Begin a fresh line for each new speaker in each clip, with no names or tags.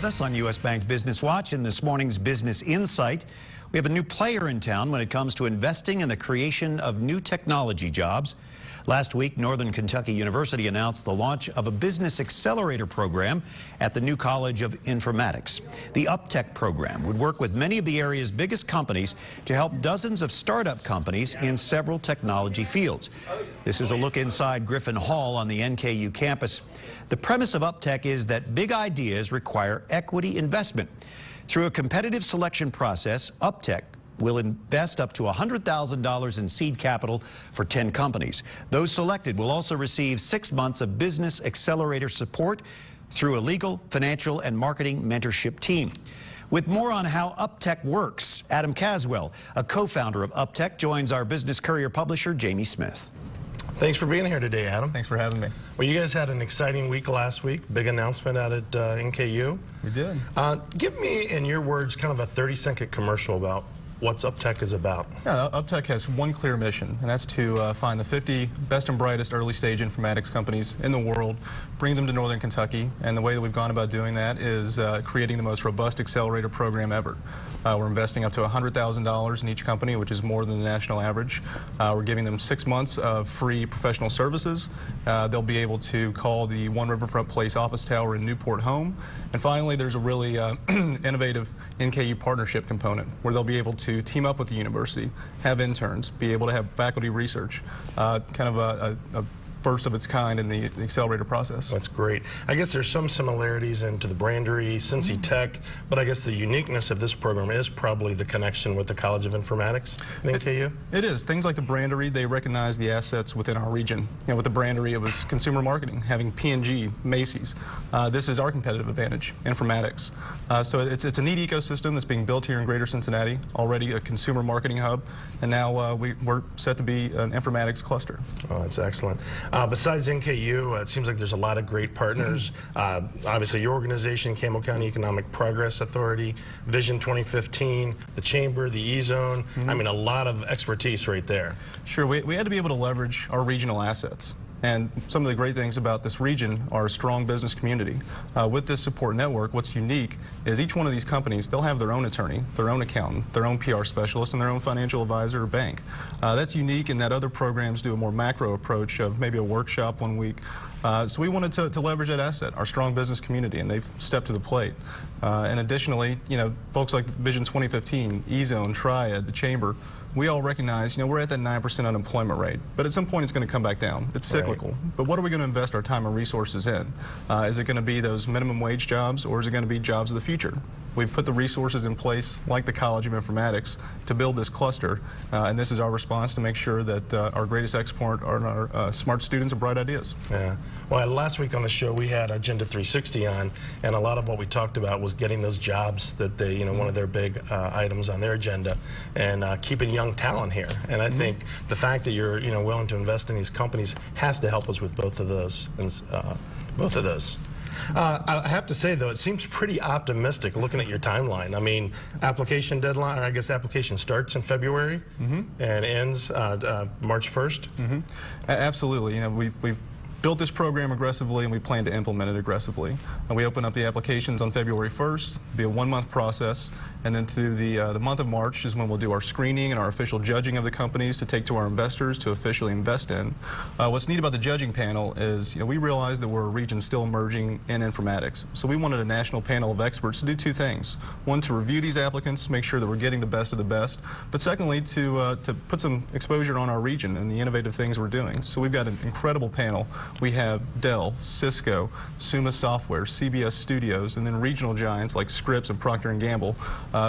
with us on U.S. Bank Business Watch in this morning's Business Insight. We have a new player in town when it comes to investing in the creation of new technology jobs. Last week, Northern Kentucky University announced the launch of a business accelerator program at the new College of Informatics. The UpTech program would work with many of the area's biggest companies to help dozens of startup companies in several technology fields. This is a look inside Griffin Hall on the NKU campus. The premise of UpTech is that big ideas require equity investment. Through a competitive selection process, UpTech will invest up to $100,000 in seed capital for 10 companies. Those selected will also receive 6 months of business accelerator support through a legal, financial, and marketing mentorship team. With more on how UpTech works, Adam Caswell, a co-founder of UpTech, joins our Business Courier publisher, Jamie Smith.
Thanks for being here today, Adam.
Thanks for having me.
Well, you guys had an exciting week last week. Big announcement out at NKU.
We did.
Give me, in your words, kind of a 30-second commercial about what UpTech is about.
Yeah, UpTech has one clear mission, and that's to find the 50 best and brightest early-stage informatics companies in the world, bring them to Northern Kentucky, and the way that we've gone about doing that is creating the most robust accelerator program ever. We're investing up to $100,000 in each company, which is more than the national average. We're giving them 6 months of free professional services. They'll be able to call the One Riverfront Place office tower in Newport home. And finally, there's a really innovative NKU partnership component where they'll be able to team up with the university, have interns, be able to have faculty research, kind of a first of its kind in the accelerator process.
That's great. I guess there's some similarities into the Brandery, Cincy Tech, but I guess the uniqueness of this program is probably the connection with the College of Informatics in NKU.
It is. Things like the Brandery, they recognize the assets within our region. You know, with the Brandery, it was consumer marketing, having P&G, Macy's. This is our competitive advantage, informatics. So it's a neat ecosystem that's being built here in Greater Cincinnati, already a consumer marketing hub, and now we're set to be an informatics cluster.
Oh, that's excellent. Besides NKU, it seems like there's a lot of great partners. Obviously, your organization, Campbell County Economic Progress Authority, Vision 2015, the Chamber, the E-Zone. I mean, a lot of expertise right there.
Sure, we had to be able to leverage our regional assets. And some of the great things about this region are a strong business community. With this support network, what's unique is each one of these companies, they'll have their own attorney, their own accountant, their own PR specialist, and their own financial advisor or bank. That's unique in that other programs do a more macro approach of maybe a workshop 1 week. So we wanted to leverage that asset, our strong business community, and they've stepped to the plate. And additionally, you know, folks like Vision 2015, E-Zone, Triad, the Chamber, we all recognize, you know, we're at that 9% unemployment rate, but at some point it's going to come back down. It's cyclical. Right. But what are we going to invest our time and resources in? Is it going to be those minimum wage jobs, or is it going to be jobs of the future? We've put the resources in place, like the College of Informatics, to build this cluster, and this is our response to make sure that our greatest export are our smart students and bright ideas.
Yeah. Well, last week on the show we had Agenda 360 on, and a lot of what we talked about was getting those jobs that they, you know, one of their big items on their agenda, and keeping young talent here. And I think the fact that you're, you know, willing to invest in these companies has to help us with both of those. I have to say, though, it seems pretty optimistic looking at your timeline. I mean, application deadline, or I guess application starts in February and ends March 1st.
Absolutely. You know, we've built this program aggressively, and we plan to implement it aggressively. And we open up the applications on February 1st. It'll be a 1-month process, and then through the month of March is when we'll do our screening and our official judging of the companies to take to our investors to officially invest in. What's neat about the judging panel is, you know, we realize that we're a region still emerging in informatics. So we wanted a national panel of experts to do 2 things. One, to review these applicants, make sure that we're getting the best of the best, but secondly, to put some exposure on our region and the innovative things we're doing. So we've got an incredible panel. We have Dell, Cisco, Summa Software, CBS Studios, and then regional giants like Scripps and Procter & Gamble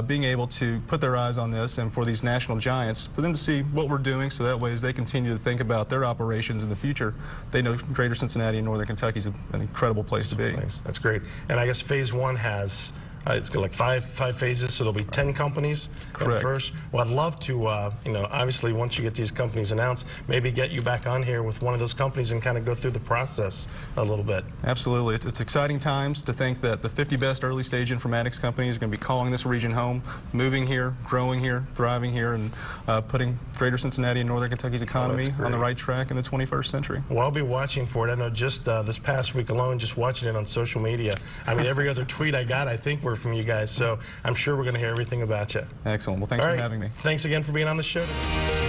being able to put their eyes on this, and for these national giants, for them to see what we're doing, so that way as they continue to think about their operations in the future, they know Greater Cincinnati and Northern Kentucky is an incredible place to be.
That's great. And I guess Phase 1 has it's got like five phases, so there'll be 10 companies at first. Well, I'd love to, you know, obviously once you get these companies announced, maybe get you back on here with one of those companies and kind of go through the process a little bit.
Absolutely. It's exciting times to think that the 50 best early stage informatics companies are going to be calling this region home, moving here, growing here, thriving here, and putting Greater Cincinnati and Northern Kentucky's economy on the right track in the 21st century.
Well, I'll be watching for it. I know just this past week alone, just watching it on social media, I mean, every other tweet I got, I think were from you guys, so I'm sure we're going to hear everything about you.
Excellent. Well, thanks for having me.
Thanks again for being on the show today.